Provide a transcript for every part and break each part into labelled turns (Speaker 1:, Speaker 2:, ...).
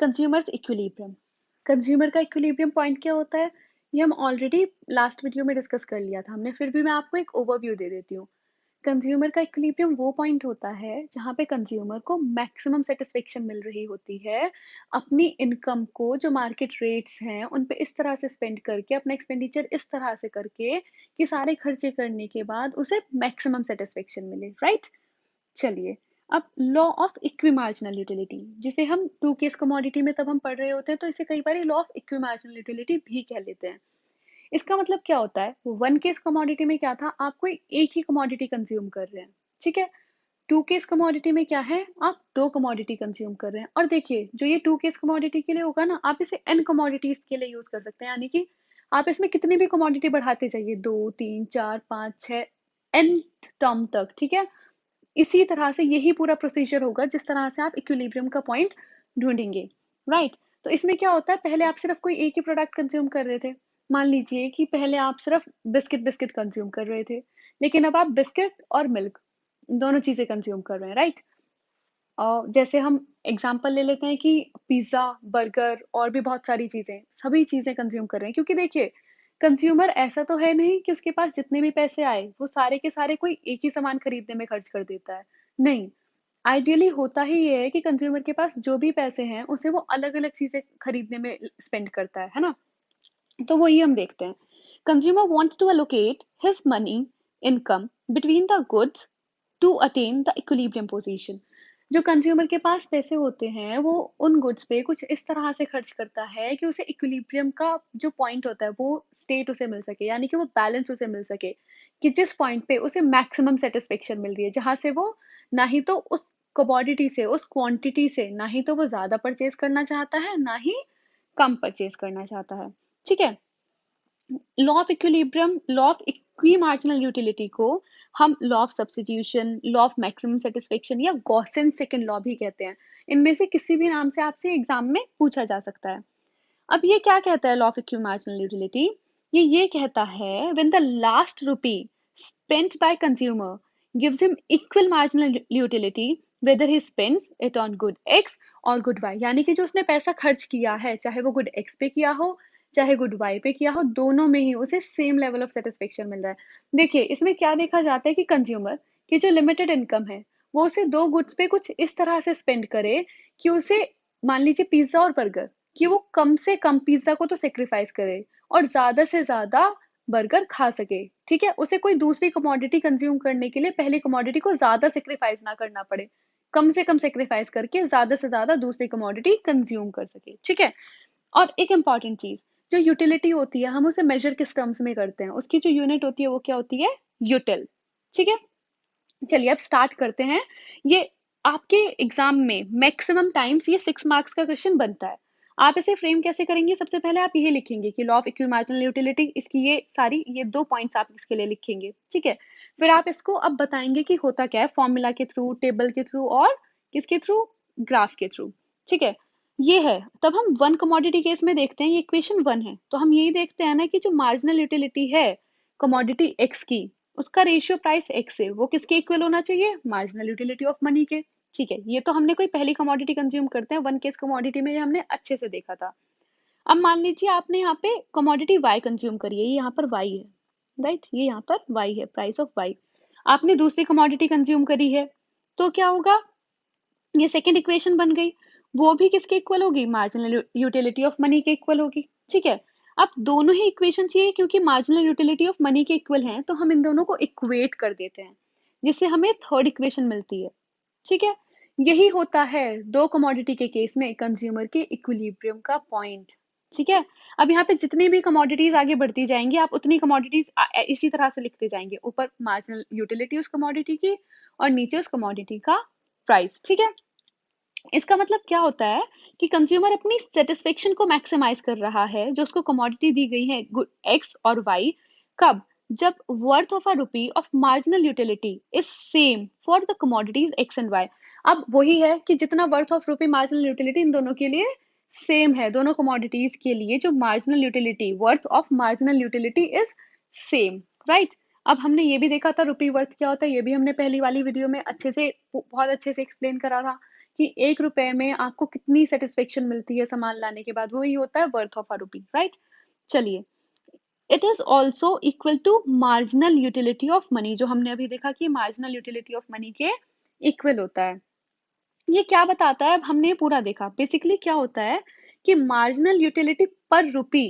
Speaker 1: Consumers equilibrium. Consumer का equilibrium point क्या होता है, ये हम ऑलरेडी लास्ट वीडियो में डिस्कस कर लिया था हमने, फिर भी मैं आपको एक ओवरव्यू दे देती हूँ। कंज्यूमर का इक्विलिब्रियम वो पॉइंट होता है जहाँ पे कंज्यूमर को मैक्सिमम सेटिस्फेक्शन मिल रही होती है अपनी इनकम को, जो मार्केट रेट्स हैं उन पे इस तरह से स्पेंड करके, अपना एक्सपेंडिचर इस तरह से करके कि सारे खर्चे करने के बाद उसे मैक्सिमम सेटिस्फेक्शन मिले, राइट। चलिए, अब law of equi marginal utility, जिसे हम टू केस कमोडिटी में तब हम पढ़ रहे होते हैं, तो इसे कई बार law of equi marginal utility भी कह लेते हैं। इसका मतलब क्या होता है, वन केस कमोडिटी में क्या था, आप कोई एक ही कमोडिटी कंज्यूम कर रहे हैं, ठीक है। टू केस कमोडिटी में क्या है, आप दो कमोडिटी कंज्यूम कर रहे हैं। और देखिए, जो ये टू केस कमोडिटी के लिए होगा ना, आप इसे एन कमोडिटीज के लिए यूज कर सकते हैं, यानी कि आप इसमें कितनी भी कमोडिटी बढ़ाते जाइए, 2 3 4 5 6 एन टर्म तक, ठीक है। इसी तरह से यही पूरा प्रोसीजर होगा जिस तरह से आप इक्विलिब्रियम का पॉइंट ढूंढेंगे, राइट। तो इसमें क्या होता है, पहले आप सिर्फ कोई एक ही प्रोडक्ट कंज्यूम कर रहे थे। मान लीजिए कि पहले आप सिर्फ बिस्किट बिस्किट कंज्यूम कर रहे थे, लेकिन अब आप बिस्किट और मिल्क दोनों चीजें कंज्यूम कर रहे हैं, राइट। जैसे हम एग्जांपल ले लेते हैं कि पिज्जा, बर्गर और भी बहुत सारी चीजें, सभी चीजें कंज्यूम कर रहे हैं, क्योंकि देखिए, कंज्यूमर ऐसा तो है नहीं कि उसके पास जितने भी पैसे आए वो सारे के सारे कोई एक ही सामान खरीदने में खर्च कर देता है। नहीं, आइडियली होता ही ये है कि कंज्यूमर के पास जो भी पैसे हैं उसे वो अलग अलग चीजें खरीदने में स्पेंड करता है ना। तो वही हम देखते हैं। Consumer wants to allocate his money income between the goods to attain the equilibrium position। जो कंज्यूमर के पास पैसे होते हैं वो उन गुड्स पे कुछ इस तरह से खर्च करता है कि उसे इक्विलिब्रियम का जो पॉइंट होता है वो स्टेट उसे मिल सके, यानी कि वो बैलेंस उसे मिल सके, कि जिस पॉइंट पे उसे मैक्सिमम सेटिस्फेक्शन मिल रही है, जहां से वो ना ही तो उस कमोडिटी से, उस क्वांटिटी से ना ही तो वो ज्यादा परचेज करना चाहता है, ना ही कम परचेज करना चाहता है, ठीक है। Law of equilibrium, law of equi marginal utility को हम law of substitution, law of maximum satisfaction या गॉसन सेकंड लॉ भी कहते हैं। इनमें से किसी भी नाम से आपसे एग्जाम में पूछा जा सकता है। अब ये क्या कहता है law of equi marginal utility, ये कहता है when the last rupee spent by consumer gives him equal marginal utility whether he spends it on good X और good Y, यानी कि जो उसने पैसा खर्च किया है, चाहे वो गुड X पे किया हो चाहे गुड Y पे किया हो, दोनों में ही उसे सेम लेवल ऑफ सेटिस्फेक्शन मिल रहा है। देखिए, इसमें क्या देखा जाता है कि कंज्यूमर की जो लिमिटेड इनकम है वो उसे दो गुड्स पे कुछ इस तरह से स्पेंड करे कि उसे, मान लीजिए पिज्जा और बर्गर, कि वो कम से कम पिज्जा को तो सेक्रीफाइस करे और ज्यादा से ज्यादा बर्गर खा सके, ठीक है। उसे कोई दूसरी कमोडिटी कंज्यूम करने के लिए पहली कमोडिटी को ज्यादा सेक्रीफाइस ना करना पड़े, कम से कम सेक्रीफाइस करके ज्यादा से ज्यादा दूसरी कमोडिटी कंज्यूम कर सके, ठीक है। और एक इंपॉर्टेंट चीज, जो यूटिलिटी होती है हम उसे मेजर किस टर्म्स में करते हैं, उसकी जो यूनिट होती है वो क्या होती है, यूटिल, ठीक है। चलिए अब स्टार्ट करते हैं। ये आपके एग्जाम में मैक्सिमम टाइम्स ये 6 मार्क्स का क्वेश्चन बनता है। आप इसे फ्रेम कैसे करेंगे, सबसे पहले आप ये लिखेंगे कि law of equi marginal utility, इसकी ये दो पॉइंट्स आप इसके लिए लिखेंगे, ठीक है। फिर आप इसको अब बताएंगे कि होता क्या है, फॉर्मूला के थ्रू, टेबल के थ्रू और किसके थ्रू, ग्राफ के थ्रू, ठीक है। ये है, तब हम वन कमोडिटी केस में देखते हैं, ये इक्वेशन 1 है, तो हम यही देखते हैं ना कि जो मार्जिनल यूटिलिटी है कमोडिटी एक्स की, उसका रेशियो प्राइस एक्स है, वो किसके इक्वल होना चाहिए, मार्जिनल यूटिलिटी ऑफ मनी के, ठीक है। ये तो हमने कोई पहली कमोडिटी कंज्यूम करते हैं वन केस कमोडिटी में, ये हमने अच्छे से देखा था। अब मान लीजिए आपने यहाँ पे कमोडिटी वाई कंज्यूम करी है, ये यहाँ पर वाई है, राइट, ये यहाँ पर वाई है, प्राइस ऑफ वाई। आपने दूसरी कमोडिटी कंज्यूम करी है, तो क्या होगा, ये सेकेंड इक्वेशन बन गई, वो भी किसके इक्वल होगी, मार्जिनल यूटिलिटी ऑफ मनी के इक्वल होगी, ठीक है। अब दोनों ही इक्वेशन ये क्योंकि मार्जिनल यूटिलिटी ऑफ मनी के इक्वल हैं, तो हम इन दोनों को इक्वेट कर देते हैं, जिससे हमें थर्ड इक्वेशन मिलती है, ठीक है। यही होता है दो कमोडिटी के केस में कंज्यूमर के इक्विलिब्रियम का पॉइंट, ठीक है। अब यहाँ पे जितनी भी कमोडिटीज आगे बढ़ती जाएंगी, आप उतनी कमोडिटीज इसी तरह से लिखते जाएंगे, ऊपर मार्जिनल यूटिलिटी उस कमोडिटी की और नीचे उस कमोडिटी का प्राइस, ठीक है। इसका मतलब क्या होता है कि कंज्यूमर अपनी सेटिस्फेक्शन को मैक्सिमाइज कर रहा है, जो उसको कमोडिटी दी गई है गुड एक्स और वाई, कब, जब worth of a rupee of marginal utility is same for the commodities X and Y. अब वही है कि जितना worth of rupee marginal utility इन दोनों के लिए सेम है, दोनों कमोडिटीज के लिए जो marginal utility, worth of marginal utility is same, right. अब हमने ये भी देखा था रुपी वर्थ क्या होता है, ये भी हमने पहली वाली वीडियो में अच्छे से, बहुत अच्छे से एक्सप्लेन करा था कि 1 रुपए में आपको कितनी सेटिस्फेक्शन मिलती है सामान लाने के बाद, वही होता है worth of a rupee, right? चलिए, it is also equal to marginal utility of money, जो हमने अभी देखा कि मार्जिनल यूटिलिटी ऑफ मनी के इक्वल होता है। ये क्या बताता है? अब हमने ये पूरा देखा। बेसिकली क्या होता है कि मार्जिनल यूटिलिटी पर रुपी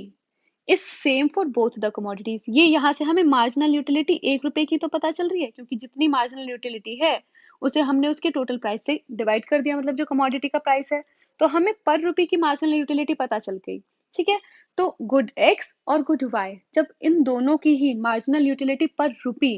Speaker 1: is same for both the commodities. ये यहाँ से हमें मार्जिनल यूटिलिटी 1 रुपए की तो पता चल रही है, क्योंकि जितनी मार्जिनल यूटिलिटी है उसे हमने उसके टोटल प्राइस से डिवाइड कर दिया, मतलब जो कमोडिटी का प्राइस है, तो हमें पर रुपी की मार्जिनल यूटिलिटी पता चल गई। ठीक है, तो गुड एक्स और गुड वाई, जब इन दोनों की ही मार्जिनल यूटिलिटी पर रुपी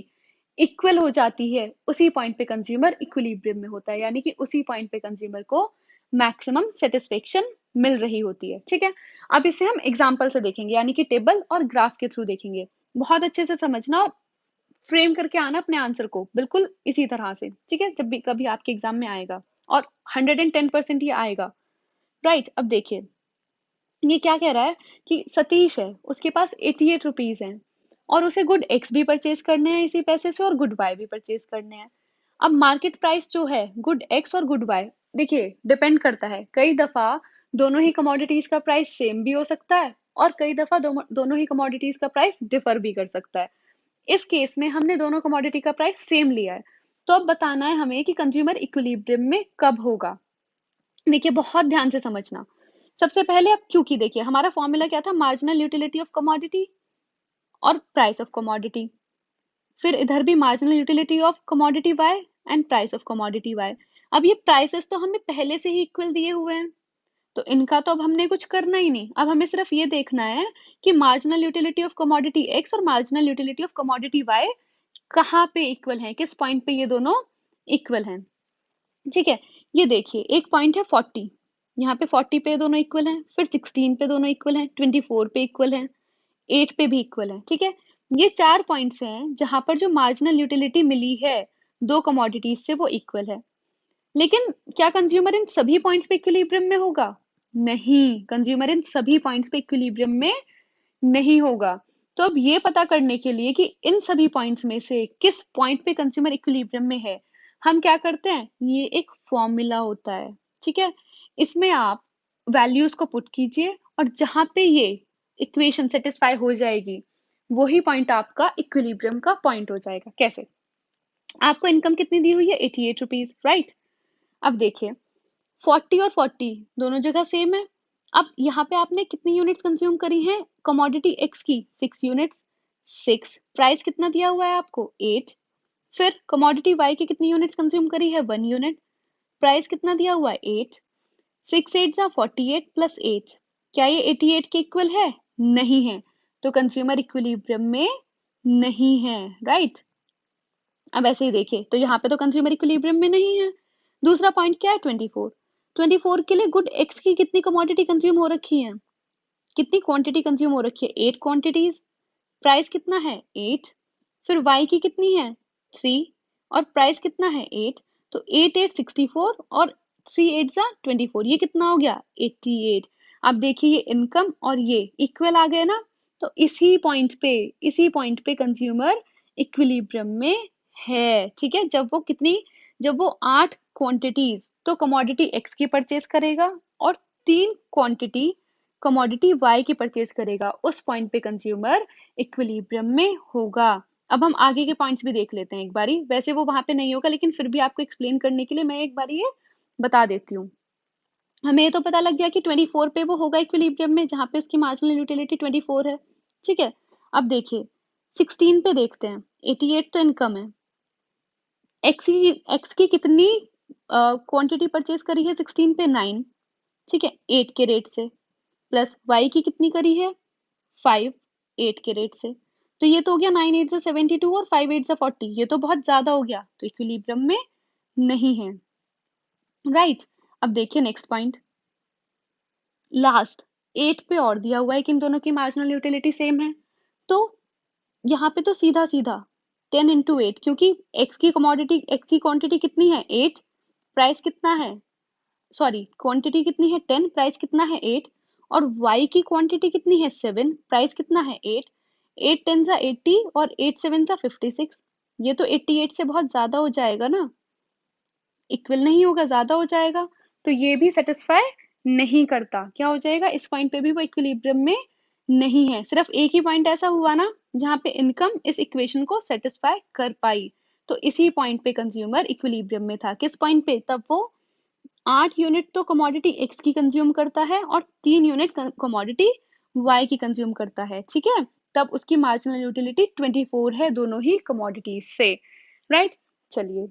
Speaker 1: इक्वल हो जाती है, उसी पॉइंट पे कंज्यूमर इक्विलिब्रियम में होता है, यानी कि उसी पॉइंट पे कंज्यूमर को मैक्सिमम सेटिस्फेक्शन मिल रही होती है। ठीक है, अब इसे हम एग्जाम्पल से देखेंगे, यानी कि टेबल और ग्राफ के थ्रू देखेंगे। बहुत अच्छे से समझना और फ्रेम करके आना अपने आंसर को बिल्कुल इसी तरह से। ठीक है, जब भी कभी आपके एग्जाम में आएगा, और 110% ही आएगा, राइट? अब देखिए, ये क्या कह रहा है कि सतीश है, उसके पास 88 रुपीज है, और उसे गुड एक्स भी परचेज करने हैं इसी पैसे से, और गुड वाई भी परचेज करने हैं। अब मार्केट प्राइस जो है गुड एक्स और गुड वाई, देखिए डिपेंड करता है, कई दफा दोनों ही कमोडिटीज का प्राइस सेम भी हो सकता है, और कई दफा दोनों ही कमोडिटीज का प्राइस डिफर भी कर सकता है। इस केस में हमने दोनों कमोडिटी का प्राइस सेम लिया है, तो अब बताना है हमें कि कंज्यूमर इक्विलिब्रियम में कब होगा। देखिए, बहुत ध्यान से समझना। सबसे पहले आप क्यू की देखिए, हमारा फॉर्मूला क्या था? मार्जिनल यूटिलिटी ऑफ कमोडिटी और प्राइस ऑफ कमोडिटी। फिर इधर भी marginal utility of commodity Y and price of commodity Y. अब ये प्राइसेस तो हमें पहले से ही इक्वल दिए हुए हैं, तो इनका तो अब हमने कुछ करना ही नहीं। अब हमें सिर्फ ये देखना है कि marginal utility of commodity X और marginal utility of commodity Y कहाँ पे इक्वल हैं, किस पॉइंट पे ये दोनों इक्वल हैं। ठीक है, ये देखिए, एक पॉइंट है 40, यहाँ पे 40 पे दोनों इक्वल हैं, फिर 16 पे दोनों इक्वल हैं, 24 पे इक्वल हैं, 8 पे भी इक्वल है। ठीक है, ये 4 पॉइंट्स हैं जहां पर जो मार्जिनल यूटिलिटी मिली है दो कमोडिटीज से, वो इक्वल है। लेकिन क्या कंज्यूमर इन सभी पॉइंट्स पे इक्विलिब्रियम में होगा? नहीं, कंज्यूमर इन सभी पॉइंट्स पे इक्विलिब्रियम में नहीं होगा। तो अब ये पता करने के लिए कि इन सभी पॉइंट्स में से किस पॉइंट पे कंज्यूमर इक्विलिब्रियम में है, हम क्या करते हैं? ये एक फॉर्मूला होता है। ठीक है, इसमें आप वैल्यूज को पुट कीजिए, और जहां पे ये इक्वेशन सेटिस्फाई हो जाएगी, वही पॉइंट आपका इक्विलिब्रियम का पॉइंट हो जाएगा। कैसे? आपको इनकम कितनी दी हुई है? 88 रुपीज, राइट? अब देखिए, 40 और 40 दोनों जगह सेम है। अब यहाँ पे आपने कितनी यूनिट्स कंज्यूम करी हैं कमोडिटी एक्स की? 6 यूनिट्स। 6, प्राइस कितना दिया हुआ है आपको? 8। फिर कमोडिटी वाई की कितनी यूनिट्स कंज्यूम करी है? 1 यूनिट, प्राइस कितना दिया हुआ है? 8। 6 8 जा 48 प्लस 8, क्या ये 88 के इक्वल है? नहीं है, तो कंज्यूमर इक्विलिब्रियम में नहीं है, राइट? अब ऐसे ही देखिए, तो यहाँ पे तो कंज्यूमर इक्विलिब्रियम में नहीं है। दूसरा पॉइंट क्या है? 24। 24 के लिए गुड एक्स की कितनी कमोडिटी कंज्यूम हो रखी है? कितनी क्वांटिटी कंज्यूम हो रखी है? 8 क्वांटिटीज। प्राइस कितना है? 8। फिर वाई की कितनी है? 3, और प्राइस कितना है? 8। तो 8 8 64, और 3 8 जा 24, ये कितना हो गया? 88। अब देखिए, ये इनकम और ये इक्वल आ गए ना, तो इसी पॉइंट पे कंज्यूमर इक्विलिब्रियम में है। ठीक है, जब वो 8 क्वांटिटीज तो कमोडिटी एक्स की परचेज करेगा, और 3 क्वांटिटी कमोडिटी वाई की परचेज करेगा, उस पॉइंट पे कंज्यूमर इक्विलिब्रियम में होगा। अब हम आगे के पॉइंट्स भी देख लेते हैं एक बारी। वैसे वो वहां पे नहीं होगा, लेकिन फिर भी आपको एक्सप्लेन करने के लिए मैं एक बारी ये बता देती हूँ। हमें ये तो पता लग गया कि 24 पे वो होगा इक्विलिब्रियम में, जहां पे उसकी मार्जिनल यूटिलिटी 24 है। ठीक है, अब देखिए 16 पे देखते हैं। 88 तो इनकम है। एक्स की कितनी क्वांटिटी परचेज करी है 16 पे? 9। ठीक है, 8 के रेट से, प्लस वाई की कितनी करी है? 5, 8 के रेट से। तो ये तो हो गया 9 8 से 72, और 5 8 से 40, ये तो बहुत ज्यादा हो गया, तो इक्विलिब्रियम में नहीं है, राइट? अब देखिए नेक्स्ट पॉइंट, लास्ट 8 पे और दिया हुआ है कि इन दोनों की मार्जिनल यूटिलिटी सेम है, तो यहाँ पे तो सीधा सीधा 10 इंटू 8, क्योंकि एक्स की क्वांटिटी कितनी है? 8, प्राइस कितना है? सॉरी, क्वांटिटी कितनी है? 10, प्राइस कितना है? 8, और y की क्वांटिटी कितनी है? 7, प्राइस कितना है? 8। 8 10 जा 80, और 8 7 जा 56, ये तो 88 से बहुत ज्यादा हो जाएगा ना। इक्वल नहीं होगा, ज्यादा हो जाएगा, तो ये भी सेटिस्फाई नहीं करता। क्या हो जाएगा, इस पॉइंट पे भी वो इक्विलिब्रियम में नहीं है। सिर्फ एक ही पॉइंट ऐसा हुआ ना जहाँ पे इनकम इस इक्वेशन को सेटिस्फाई कर पाई, तो इसी पॉइंट पे कंज्यूमर इक्विलिब्रियम में था। किस पॉइंट पे, तब वो 8 यूनिट तो कमोडिटी एक्स की कंज्यूम करता है और 3 यूनिट कमोडिटी वाई की कंज्यूम करता है, ठीक है। तब उसकी मार्जिनल यूटिलिटी 24 है दोनों ही कमोडिटीज से, राइट। चलिए,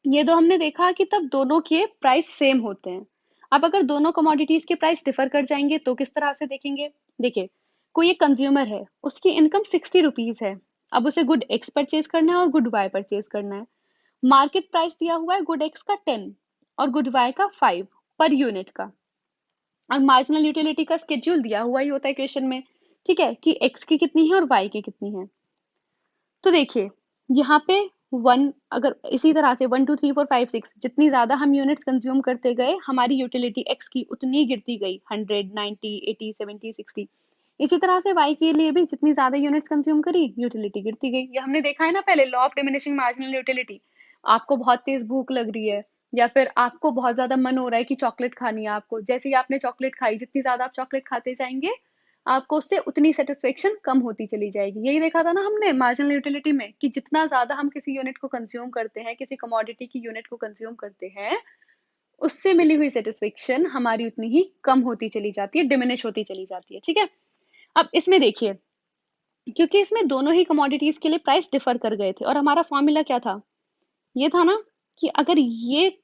Speaker 1: ये तो हमने देखा कि तब दोनों के प्राइस सेम होते हैं। अब अगर दोनों कमोडिटीज के प्राइस डिफर कर जाएंगे तो किस तरह से देखेंगे। देखिए, कोई एक कंज्यूमर है, उसकी इनकम 60 रुपीज है। अब उसे गुड एक्स परचेज करना है और गुड वाई परचेज करना है। मार्केट प्राइस दिया हुआ है गुड एक्स का 10 और गुड वाई का 5 पर यूनिट का, और मार्जिनल यूटिलिटी का स्केड्यूल दिया हुआ ही होता है इक्वेशन में, ठीक है, कि एक्स की कितनी है और वाई की कितनी है। तो देखिए, यहाँ पे वन, अगर इसी तरह से 1 2 3 4 5 6 जितनी ज्यादा हम यूनिट्स कंज्यूम करते गए, हमारी यूटिलिटी एक्स की उतनी गिरती गई, 100 90 80 70 60। इसी तरह से वाई के लिए भी जितनी ज्यादा यूनिट्स कंज्यूम करी, यूटिलिटी गिरती गई। ये हमने देखा है ना पहले, law of diminishing marginal utility. आपको बहुत तेज भूख लग रही है, या फिर आपको बहुत ज्यादा मन हो रहा है कि चॉकलेट खानी है आपको, जैसे ही आपने चॉकलेट खाई, जितनी ज्यादा आप चॉकलेट खाते जाएंगे, आपको उससे उतनी सेटिस्फेक्शन कम होती चली जाएगी। यही देखा था ना हमने मार्जिनल यूटिलिटी में, कि जितना ज्यादा हम किसी यूनिट को कंज्यूम करते हैं, किसी कमोडिटी की यूनिट को कंज्यूम करते हैं, उससे मिली हुई सेटिस्फेक्शन हमारी उतनी ही कम होती चली जाती है, डिमिनिश होती चली जाती है, ठीक है। अब इसमें देखिए, क्योंकि इसमें दोनों ही कमोडिटीज के लिए प्राइस डिफर कर गए थे, और हमारा फॉर्मूला क्या था, ये था ना कि अगर ये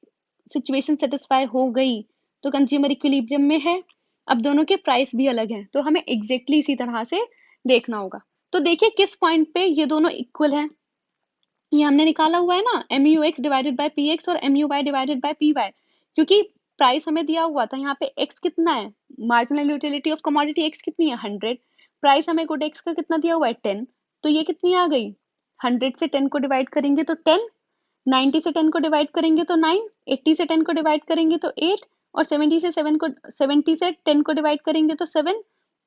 Speaker 1: सिचुएशन सेटिस्फाई हो गई तो कंज्यूमर इक्विलिब्रियम में है। अब दोनों के प्राइस भी अलग हैं, तो हमें एग्जैक्टली इसी तरह से देखना होगा। तो देखिए किस पॉइंट पे ये दोनों इक्वल हैं, ये हमने निकाला हुआ है ना, M U X divided by P X और M U Y divided by P Y. क्योंकि प्राइस हमें दिया हुआ था, यहाँ पे एक्स कितना है, marginal utility of commodity X कितनी है 100, प्राइस हमें गुड एक्स का कितना दिया हुआ है 10, तो ये कितनी आ गई, 100 से 10 को डिवाइड करेंगे तो 10, 90 से 10 को डिवाइड करेंगे तो 9, 80 से 10 को डिवाइड करेंगे तो 8, और 70 से 10 को डिवाइड करेंगे तो 7,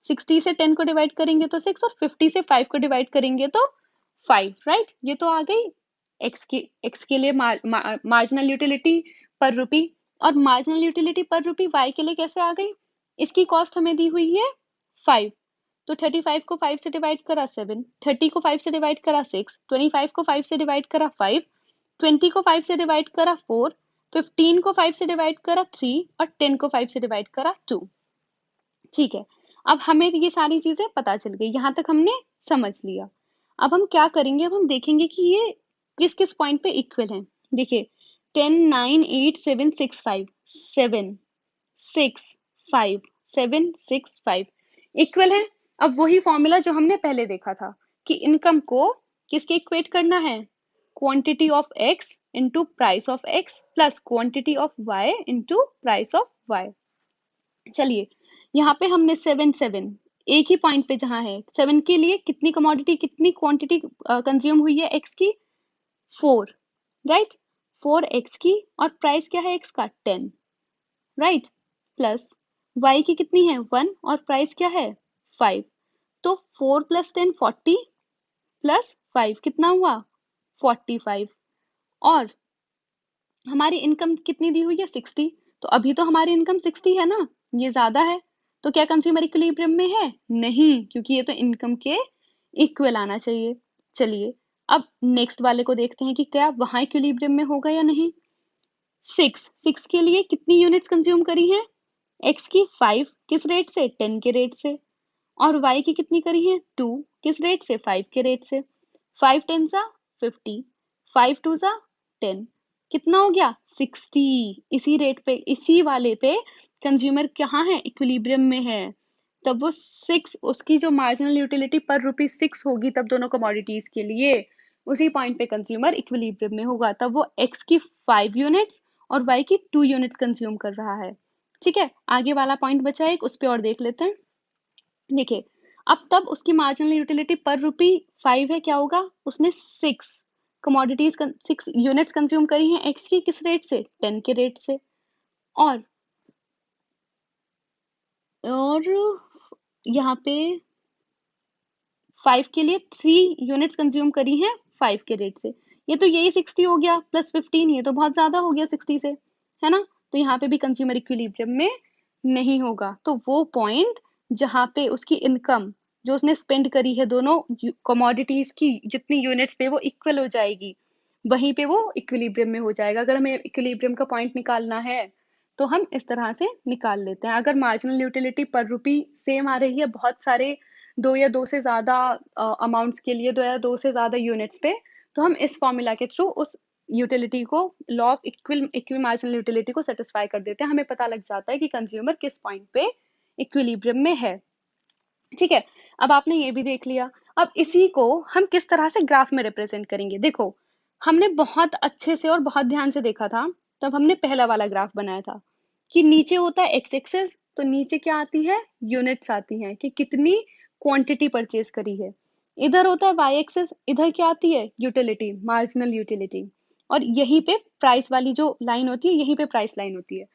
Speaker 1: 60 से 10 को डिवाइड करेंगे तो 6, और 50 से 5 को डिवाइड करेंगे तो 5, राइट। ये तो आ गई एक्स के लिए मार्जिनल यूटिलिटी पर रुपी, और मार्जिनल यूटिलिटी पर रुपी वाई के लिए कैसे आ गई, इसकी कॉस्ट हमें दी हुई है 5, तो 35 को 5 से डिवाइड करा 7, 30 को 5 से डिवाइड करा 6, 25 को 5 से डिवाइड करा 5, 20 को 5 से डिवाइड करा 4, 15 को 5 से डिवाइड करा 3, और 10 को 5 से डिवाइड करा 2, ठीक है। अब हमें ये सारी चीजें पता चल गई, यहाँ तक हमने समझ लिया। अब हम क्या करेंगे, अब हम देखेंगे कि ये किस किस पॉइंट पे इक्वल हैं। देखिए, 10 9 8 7 6 5 7 6 5 7 6 5 इक्वल है। अब वही फॉर्मूला जो हमने पहले देखा था, कि इनकम को किसके इक्वेट करना है, quantity of X into price of X plus quantity of Y into price of Y. चलिए, यहाँ पे हमने 7 7 एक ही पॉइंट पे जहां है, 7 के लिए कितनी कमोडिटी कितनी क्वांटिटी कंज्यूम हुई है एक्स की, 4, राइट, 4 एक्स की, और प्राइस क्या है एक्स का 10, राइट, प्लस वाई की कितनी है 1 और प्राइस क्या है 5, तो 4 प्लस 10 40 प्लस 5 कितना हुआ 45, और हमारी इनकम कितनी दी हुई है 60, तो अभी तो हमारी इनकम 60 है ना, ये ज्यादा है, तो क्या कंज्यूमर इक्विलिब्रियम में है, नहीं, क्योंकि ये तो इनकम के इक्वल आना चाहिए। चलिए, अब नेक्स्ट वाले को देखते हैं कि क्या वहां इक्विलिब्रियम में होगा या नहीं। 6 के लिए कितनी यूनिट्स कंज्यूम करी हैं, एक्स की 5 किस रेट से 10 के रेट से, और वाई की कितनी करी है 2 किस रेट से 5 के रेट से, 5 10 सा 50, 5 2 सा 10, कितना हो गया 60। इसी रेट पे, इसी वाले पे कंज्यूमर कहाँ है, इक्विलिब्रियम में है। तब वो 6, उसकी जो मार्जिनल यूटिलिटी पर रुपी 6 होगी तब दोनों कमोडिटीज के लिए, उसी पॉइंट पे कंज्यूमर इक्विलिब्रियम में होगा, तब वो एक्स की 5 यूनिट्स और वाई की 2 यूनिट्स कंज्यूम कर रहा है, ठीक है। आगे वाला पॉइंट बचा है एक, उस पर और देख लेते हैं। देखिए, अब तब उसकी मार्जिनल यूटिलिटी पर रुपी 5 है, क्या होगा, उसने 6 कमोडिटीज 6 यूनिट्स कंज्यूम करी हैं एक्स की किस रेट से 10 के रेट से, और यहाँ पे 5 के लिए 3 यूनिट्स कंज्यूम करी हैं 5 के रेट से। ये तो यही 60 हो गया प्लस 15, ये तो बहुत ज्यादा हो गया 60 से, है ना। तो यहाँ पे भी कंज्यूमर इक्विलिब्रियम में नहीं होगा। तो वो पॉइंट जहाँ पे उसकी इनकम जो उसने स्पेंड करी है दोनों कमोडिटीज की जितनी यूनिट्स पे वो इक्वल हो जाएगी, वहीं पे वो इक्विलिब्रियम में हो जाएगा। अगर हमें इक्विलिब्रियम का पॉइंट निकालना है तो हम इस तरह से निकाल लेते हैं। अगर मार्जिनल यूटिलिटी पर रुपी सेम आ रही है बहुत सारे दो या दो से ज्यादा अमाउंट्स के लिए, दो या दो से ज्यादा यूनिट्स पे, तो हम इस फॉर्मूला के थ्रू उस यूटिलिटी को, law of equal marginal utility को सेटिस्फाई कर देते हैं। हमें पता लग जाता है कि कंज्यूमर किस पॉइंट पे इक्विलिब्रियम में है। ठीक है, अब आपने ये भी देख लिया। अब इसी को हम किस तरह से ग्राफ में रिप्रेजेंट करेंगे। देखो, हमने बहुत अच्छे से और बहुत ध्यान से देखा था, तब हमने पहला वाला ग्राफ बनाया था कि नीचे होता है एक्स एक्सेस, तो नीचे क्या आती है, यूनिट्स आती हैं कि कितनी क्वांटिटी परचेज करी है। इधर होता है वाई एक्सेस, इधर क्या आती है, यूटिलिटी, मार्जिनल यूटिलिटी। और यहीं पे प्राइस वाली जो लाइन होती है, यहीं पे प्राइस लाइन होती है।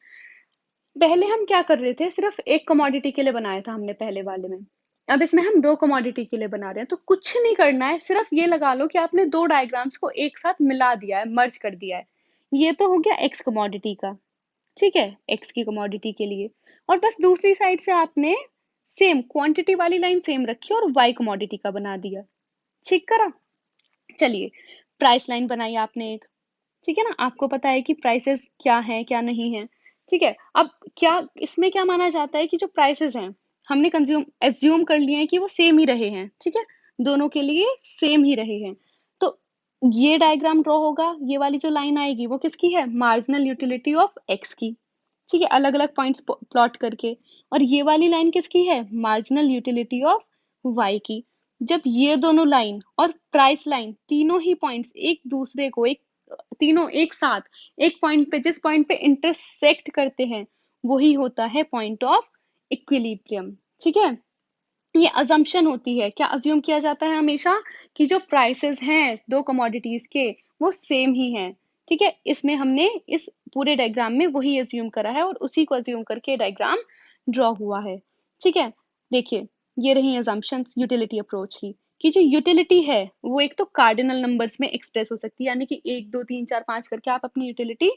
Speaker 1: पहले हम क्या कर रहे थे, सिर्फ एक कमोडिटी के लिए बनाया था हमने पहले वाले में। अब इसमें हम दो कमोडिटी के लिए बना रहे हैं, तो कुछ नहीं करना है, सिर्फ ये लगा लो कि आपने दो डायग्राम्स को एक साथ मिला दिया है, मर्ज कर दिया है। ये तो हो गया एक्स कमोडिटी का, ठीक है, एक्स की कमोडिटी के लिए। और बस दूसरी साइड से आपने सेम क्वांटिटी वाली लाइन सेम रखी और वाई कमोडिटी का बना दिया। ठीक करा। चलिए, प्राइस लाइन बनाई आपने एक, ठीक है ना, आपको पता है कि प्राइसेस क्या हैं क्या नहीं है। ठीक है, अब क्या इसमें क्या माना जाता है कि जो प्राइसेस हैं हमने कंज्यूम एज्यूम कर लिए हैं कि वो सेम ही रहे हैं। ठीक है, दोनों के लिए सेम ही रहे हैं। तो ये डायग्राम ड्रॉ होगा, ये वाली जो लाइन आएगी वो किसकी है, मार्जिनल यूटिलिटी ऑफ एक्स की। ठीक है, अलग अलग पॉइंट्स प्लॉट करके। और ये वाली लाइन किसकी है, मार्जिनल यूटिलिटी ऑफ वाई की। जब ये दोनों लाइन और प्राइस लाइन तीनों ही पॉइंट्स एक दूसरे को, एक तीनों एक साथ एक पॉइंट पे, जिस पॉइंट पे इंटरसेक्ट करते हैं, वही होता है पॉइंट ऑफ इक्विलिब्रियम। ठीक है, ये अजम्पशन होती है, क्या अज्यूम किया जाता है हमेशा कि जो प्राइसेस हैं दो कमोडिटीज के वो सेम ही हैं। ठीक है, इसमें हमने इस पूरे डायग्राम में वही अज्यूम करा है और उसी को अज्यूम करके डायग्राम ड्रॉ हुआ है। ठीक है, देखिए, ये रही अजम्पशंस यूटिलिटी अप्रोच की, कि जो यूटिलिटी है वो एक तो कार्डिनल नंबर्स में एक्सप्रेस हो सकती है, यानी कि 1 2 3 4 5 करके आप अपनी यूटिलिटी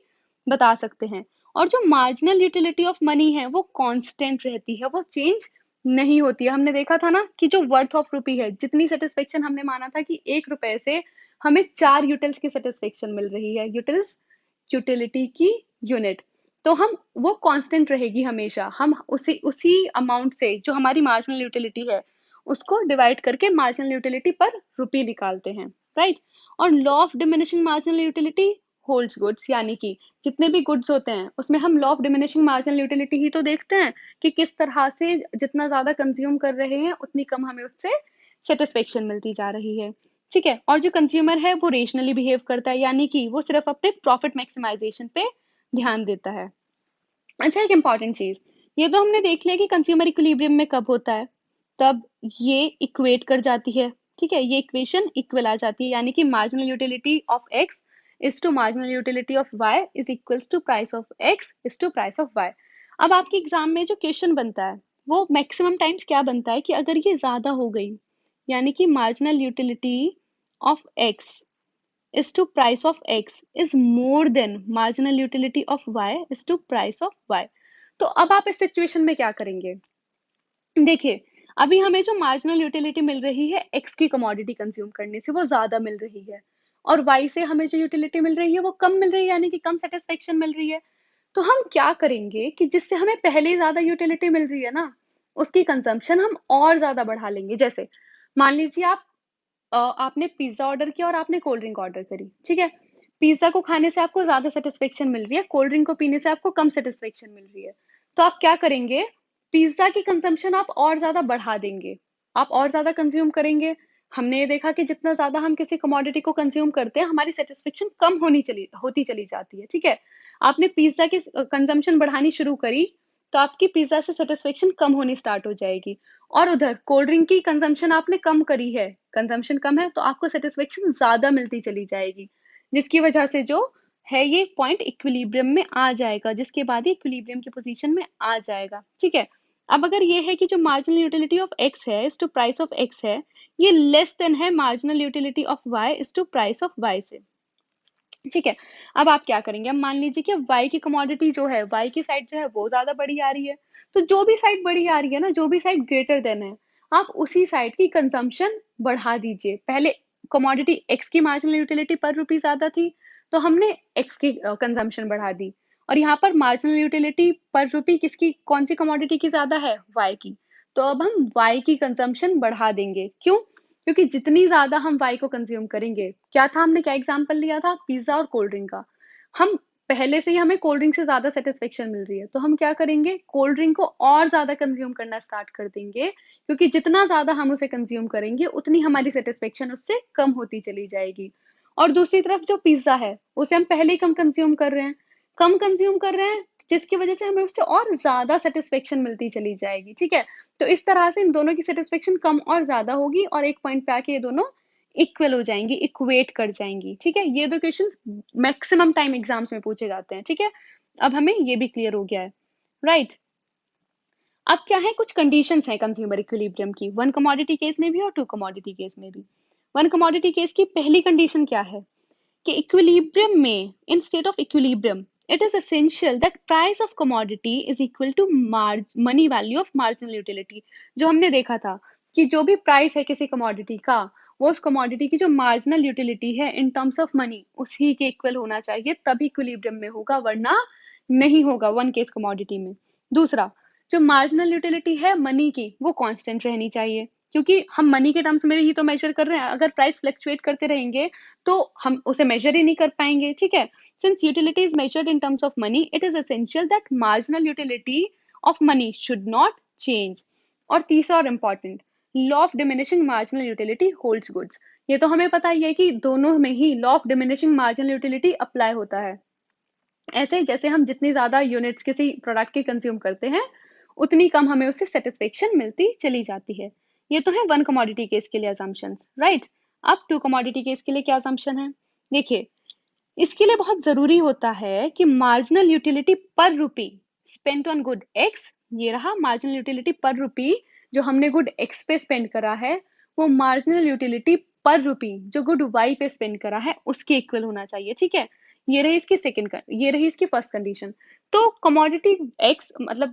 Speaker 1: बता सकते हैं। और जो मार्जिनल यूटिलिटी ऑफ मनी है वो कांस्टेंट रहती है, वो चेंज नहीं होती है। हमने देखा था ना कि जो वर्थ ऑफ रुपी है, जितनी सेटिस्फेक्शन हमने माना था कि 1 रुपए से हमें 4 यूटिल्स की सेटिस्फेक्शन मिल रही है, यूटिल्स यूटिलिटी की यूनिट, तो हम वो कांस्टेंट रहेगी हमेशा। हम उसी उसी अमाउंट से जो हमारी मार्जिनल यूटिलिटी है उसको डिवाइड करके मार्जिनल यूटिलिटी पर रुपी निकालते हैं, राइट। और law of diminishing marginal utility holds goods, यानी कि जितने भी गुड्स होते हैं उसमें हम law of diminishing marginal utility ही तो देखते हैं कि किस तरह से जितना ज्यादा कंज्यूम कर रहे हैं उतनी कम हमें उससे सेटिस्फेक्शन मिलती जा रही है। ठीक है, और जो कंज्यूमर है वो रेशनली बिहेव करता है, यानी कि वो सिर्फ अपने प्रॉफिट मैक्सिमाइजेशन पे ध्यान देता है। अच्छा, एक इंपॉर्टेंट चीज, ये तो हमने देख लिया कि कंज्यूमर इक्विलिब्रियम में कब होता है, तब ये इक्वेट कर जाती है। ठीक है, ये इक्वेशन इक्वल आ जाती है, यानी कि marginal utility of X is to marginal utility of Y is equals to price of X is to price of Y. अब आपके एग्जाम में जो क्वेश्चन बनता है वो मैक्सिमम टाइम्स क्या बनता है कि अगर ये ज्यादा हो गई, यानी कि marginal utility of x is to price of x is more than marginal utility of y is to price of y। तो अब आप इस सिचुएशन में क्या करेंगे, देखिए, अभी हमें जो मार्जिनल यूटिलिटी मिल रही है x की कमोडिटी कंज्यूम करने से वो ज्यादा मिल रही है, और y से हमें जो यूटिलिटी मिल रही है वो कम मिल रही है, यानी कि कम सेटिस्फेक्शन मिल रही है। तो हम क्या करेंगे कि जिससे हमें पहले ज्यादा यूटिलिटी मिल रही है ना, उसकी कंजम्पशन हम और ज्यादा बढ़ा लेंगे। जैसे मान लीजिए आपने पिज्जा ऑर्डर किया और आपने कोल्ड ड्रिंक ऑर्डर करी। ठीक है, पिज्जा को खाने से आपको ज्यादा सेटिस्फेक्शन मिल रही है, कोल्ड ड्रिंक को पीने से आपको कम सेटिस्फेक्शन मिल रही है। तो आप क्या करेंगे, पिज्जा की कंजम्पशन आप और ज्यादा बढ़ा देंगे, आप और ज्यादा कंज्यूम करेंगे। हमने ये देखा कि जितना ज्यादा हम किसी कमोडिटी को कंज्यूम करते हैं हमारी सेटिस्फेक्शन कम होती चली जाती है। ठीक है, आपने पिज्जा की कंजम्पशन बढ़ानी शुरू करी तो आपकी पिज्जा से सेटिस्फेक्शन कम होनी स्टार्ट हो जाएगी। और उधर कोल्ड ड्रिंक की कंजम्पशन आपने कम करी है, कंजम्पशन कम है तो आपको सेटिस्फेक्शन ज्यादा मिलती चली जाएगी, जिसकी वजह से जो है ये पॉइंट इक्विलिब्रियम में आ जाएगा, जिसके बाद ये इक्विलिब्रियम की पोजीशन में आ जाएगा। ठीक है, अब अगर ये है कि जो मार्जिनल यूटिलिटी ऑफ एक्स है is to price of X है, ये लेस देन है marginal utility of Y is to price of Y से। ठीक है। अब आप क्या करेंगे, अब मान लीजिए कि वाई की कमोडिटी जो है, वाई की साइड जो है वो ज्यादा बड़ी आ रही है, तो जो भी साइड बड़ी आ रही है ना, जो भी साइड ग्रेटर देन है, आप उसी साइड की कंजम्पशन बढ़ा दीजिए। पहले कमोडिटी एक्स की मार्जिनल यूटिलिटी पर रुपी ज्यादा थी, तो हमने एक्स की कंजम्पशन बढ़ा दी। और यहाँ पर मार्जिनल यूटिलिटी पर रुपी किसकी, कौन सी कमोडिटी की ज्यादा है, वाई की। तो अब हम वाई की कंजम्पशन बढ़ा देंगे। क्यों? क्योंकि जितनी ज्यादा हम वाई को कंज्यूम करेंगे, क्या था, हमने क्या एग्जांपल लिया था, पिज्जा और कोल्ड ड्रिंक का। हम पहले से ही हमें कोल्ड ड्रिंक से ज्यादा सेटिस्फेक्शन मिल रही है, तो हम क्या करेंगे, कोल्ड ड्रिंक को और ज्यादा कंज्यूम करना स्टार्ट कर देंगे। क्योंकि जितना ज्यादा हम उसे कंज्यूम करेंगे, उतनी हमारी सेटिस्फेक्शन उससे कम होती चली जाएगी। और दूसरी तरफ जो पिज्जा है, उसे हम पहले ही कम कंज्यूम कर रहे हैं, कम कंज्यूम कर रहे हैं, जिसकी वजह से हमें उससे और ज्यादा सेटिस्फेक्शन मिलती चली जाएगी। ठीक है। तो इस तरह से इन दोनों की सेटिस्फेक्शन कम और ज्यादा होगी, और एक पॉइंट पे आके ये दोनों इक्वल हो जाएंगी, इक्वेट कर जाएंगी। ठीक है। ये दो क्वेश्चंस मैक्सिमम टाइम एग्जाम्स में पूछे जाते हैं। ठीक है। अब हमें ये भी क्लियर हो गया है, राइट। अब क्या है, कुछ कंडीशंस हैं कंज्यूमर इक्विलिब्रियम की, वन कमोडिटी केस में भी और टू कमोडिटी केस में भी। वन कमोडिटी केस की पहली कंडीशन क्या है, कि इक्विलिब्रियम में, इन state of equilibrium, it is essential that price of commodity is equal to money value of marginal utility। जो हमने देखा था कि जो भी प्राइस है किसी कमोडिटी का, वो उस कमोडिटी की जो मार्जिनल यूटिलिटी है इन टर्म्स ऑफ मनी, उसी के इक्वल होना चाहिए, तभी इक्विलिब्रियम में होगा, वरना नहीं होगा वन केस कमोडिटी में। दूसरा, जो मार्जिनल यूटिलिटी है मनी की, वो कांस्टेंट रहनी चाहिए, क्योंकि हम मनी के टर्म्स में ही तो मेजर कर रहे हैं। अगर प्राइस फ्लक्चुएट करते रहेंगे, तो हम उसे मेजर ही नहीं कर पाएंगे। ठीक है। Since utility is measured in terms of money, it is essential that marginal utility of money should not change। और तीसरा और important, law of diminishing marginal utility holds goods। ये तो हमें पता ही है कि दोनों में ही law of diminishing marginal utility apply होता है। ऐसे जैसे हम जितनी ज्यादा यूनिट्स किसी प्रोडक्ट की कंज्यूम करते हैं, उतनी कम हमें उससे सेटिस्फेक्शन मिलती चली जाती है। ये तो है वन कमोडिटी केस के लिए assumptions, राइट। अब टू कमोडिटी केस के लिए क्या assumption है, देखिए, इसके लिए बहुत जरूरी होता है कि मार्जिनल यूटिलिटी पर रुपी स्पेंट ऑन गुड एक्स, ये रहा मार्जिनल यूटिलिटी पर रुपी जो हमने गुड एक्स पे स्पेंड करा है, वो मार्जिनल यूटिलिटी पर रुपी जो गुड वाई पे स्पेंड करा है उसके इक्वल होना चाहिए। ठीक है। ये रही इसकी सेकंड, ये रही इसकी फर्स्ट कंडीशन। तो कमोडिटी एक्स मतलब